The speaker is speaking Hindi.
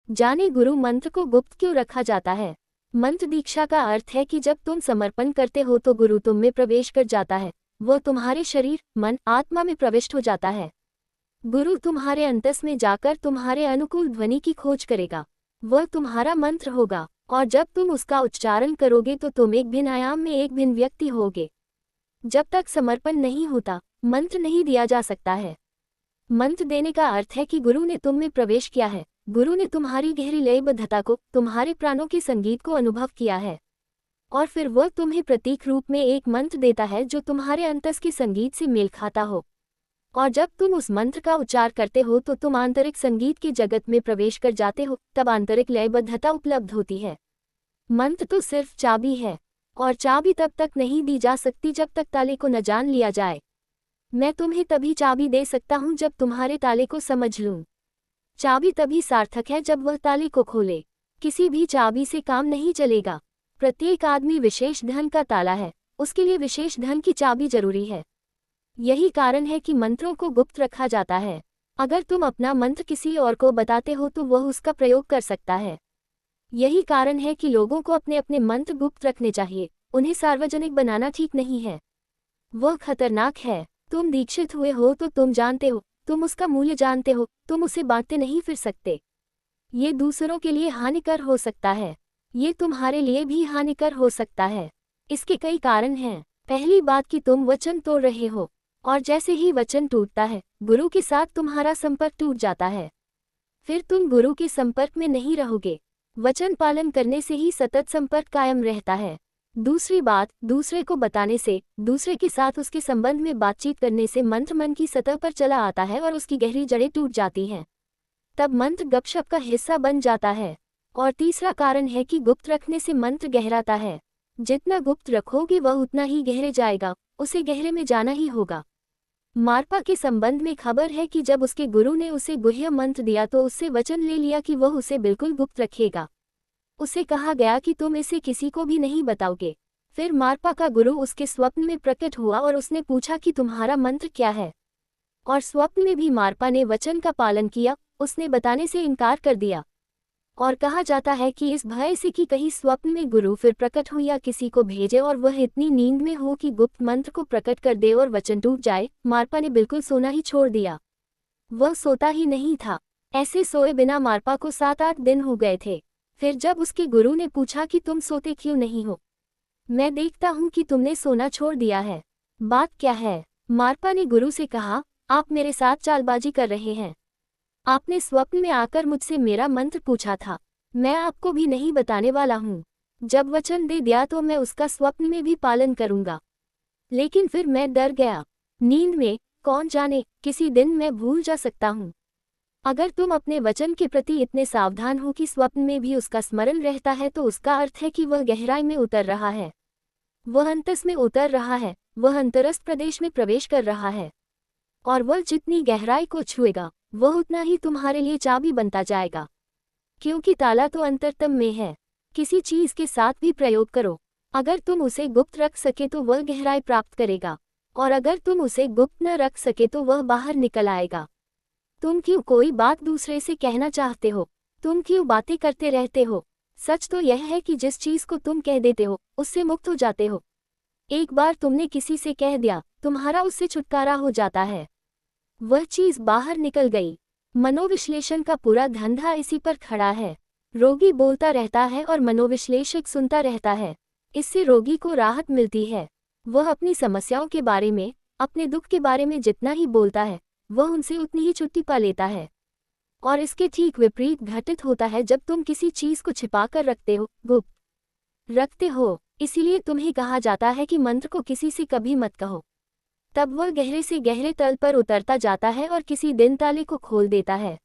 जाने गुरु मंत्र को गुप्त क्यों रखा जाता है। मंत्र दीक्षा का अर्थ है कि जब तुम समर्पण करते हो तो गुरु तुम में प्रवेश कर जाता है। वो तुम्हारे शरीर, मन, आत्मा में प्रविष्ट हो जाता है। गुरु तुम्हारे अंतस में जाकर तुम्हारे अनुकूल ध्वनि की खोज करेगा। वह तुम्हारा मंत्र होगा और जब तुम उसका उच्चारण करोगे तो तुम एक भिन्न आयाम में एक भिन्न व्यक्ति होगे। जब तक समर्पण नहीं होता, मंत्र नहीं दिया जा सकता है। मंत्र देने का अर्थ है कि गुरु ने तुम में प्रवेश किया है। गुरु ने तुम्हारी गहरी लयबद्धता को, तुम्हारे प्राणों के संगीत को अनुभव किया है और फिर वह तुम्हें प्रतीक रूप में एक मंत्र देता है जो तुम्हारे अंतस के संगीत से मेल खाता हो। और जब तुम उस मंत्र का उच्चार करते हो तो तुम आंतरिक संगीत के जगत में प्रवेश कर जाते हो। तब आंतरिक लयबद्धता उपलब्ध होती है। मंत्र तो सिर्फ चाबी है और चाबी तब तक नहीं दी जा सकती जब तक ताले को न जान लिया जाए। मैं तुम्हें तभी चाबी दे सकता हूँ जब तुम्हारे ताले को समझ लूँ। चाबी तभी सार्थक है जब वह ताले को खोले। किसी भी चाबी से काम नहीं चलेगा। प्रत्येक आदमी विशेष धन का ताला है, उसके लिए विशेष धन की चाबी जरूरी है। यही कारण है कि मंत्रों को गुप्त रखा जाता है। अगर तुम अपना मंत्र किसी और को बताते हो तो वह उसका प्रयोग कर सकता है। यही कारण है कि लोगों को अपने अपने मंत्र गुप्त रखने चाहिए। उन्हें सार्वजनिक बनाना ठीक नहीं है। वह खतरनाक है। तुम दीक्षित हुए हो तो तुम जानते हो, तुम उसका मूल्य जानते हो, तुम उसे बांटते नहीं फिर सकते। ये दूसरों के लिए हानिकर हो सकता है, ये तुम्हारे लिए भी हानिकर हो सकता है। इसके कई कारण हैं। पहली बात कि तुम वचन तोड़ रहे हो और जैसे ही वचन टूटता है, गुरु के साथ तुम्हारा संपर्क टूट जाता है। फिर तुम गुरु के संपर्क में नहीं रहोगे। वचन पालन करने से ही सतत संपर्क कायम रहता है। दूसरी बात, दूसरे को बताने से, दूसरे के साथ उसके संबंध में बातचीत करने से मंत्र मन की सतह पर चला आता है और उसकी गहरी जड़ें टूट जाती हैं। तब मंत्र गपशप का हिस्सा बन जाता है। और तीसरा कारण है कि गुप्त रखने से मंत्र गहराता है। जितना गुप्त रखोगे वह उतना ही गहरे जाएगा, उसे गहरे में जाना ही होगा। मारपा के संबंध में खबर है कि जब उसके गुरु ने उसे गुह्य मंत्र दिया तो उससे वचन ले लिया कि वह उसे बिल्कुल गुप्त रखेगा। उसे कहा गया कि तुम इसे किसी को भी नहीं बताओगे। फिर मारपा का गुरु उसके स्वप्न में प्रकट हुआ और उसने पूछा कि तुम्हारा मंत्र क्या है। और स्वप्न में भी मारपा ने वचन का पालन किया, उसने बताने से इनकार कर दिया। और कहा जाता है कि इस भय से कि कहीं स्वप्न में गुरु फिर प्रकट हो या किसी को भेजे और वह इतनी नींद में हो कि गुप्त मंत्र को प्रकट कर दे और वचन टूट जाए, मारपा ने बिल्कुल सोना ही छोड़ दिया। वह सोता ही नहीं था। ऐसे सोए बिना मारपा को 7-8 दिन हो गए थे। फिर जब उसके गुरु ने पूछा कि तुम सोते क्यों नहीं हो, मैं देखता हूँ कि तुमने सोना छोड़ दिया है, बात क्या है। मारपा ने गुरु से कहा, आप मेरे साथ चालबाजी कर रहे हैं। आपने स्वप्न में आकर मुझसे मेरा मंत्र पूछा था, मैं आपको भी नहीं बताने वाला हूँ। जब वचन दे दिया तो मैं उसका स्वप्न में भी पालन करूँगा। लेकिन फिर मैं डर गया। नींद में, कौन जाने, किसी दिन मैं भूल जा सकता हूँ। अगर तुम अपने वचन के प्रति इतने सावधान हो कि स्वप्न में भी उसका स्मरण रहता है तो उसका अर्थ है कि वह गहराई में उतर रहा है, वह अंतस में उतर रहा है, वह अंतरस्थ प्रदेश में प्रवेश कर रहा है। और वह जितनी गहराई को छुएगा वह उतना ही तुम्हारे लिए चाबी बनता जाएगा। क्योंकि ताला तो अंतरतम में है। किसी चीज के साथ भी प्रयोग करो, अगर तुम उसे गुप्त रख सके तो वह गहराई प्राप्त करेगा और अगर तुम उसे गुप्त न रख सके तो वह बाहर निकल आएगा। तुम क्यों कोई बात दूसरे से कहना चाहते हो? तुम क्यों बातें करते रहते हो? सच तो यह है कि जिस चीज को तुम कह देते हो उससे मुक्त हो जाते हो। एक बार तुमने किसी से कह दिया, तुम्हारा उससे छुटकारा हो जाता है। वह चीज बाहर निकल गई। मनोविश्लेषण का पूरा धंधा इसी पर खड़ा है। रोगी बोलता रहता है और मनोविश्लेषक सुनता रहता है। इससे रोगी को राहत मिलती है। वह अपनी समस्याओं के बारे में, अपने दुख के बारे में जितना ही बोलता है वह उनसे उतनी ही छुट्टी पा लेता है। और इसके ठीक विपरीत घटित होता है जब तुम किसी चीज को छिपा कर रखते हो, गुप्त रखते हो। इसीलिए तुम्हें कहा जाता है कि मंत्र को किसी से कभी मत कहो। तब वह गहरे से गहरे तल पर उतरता जाता है और किसी दिन ताले को खोल देता है।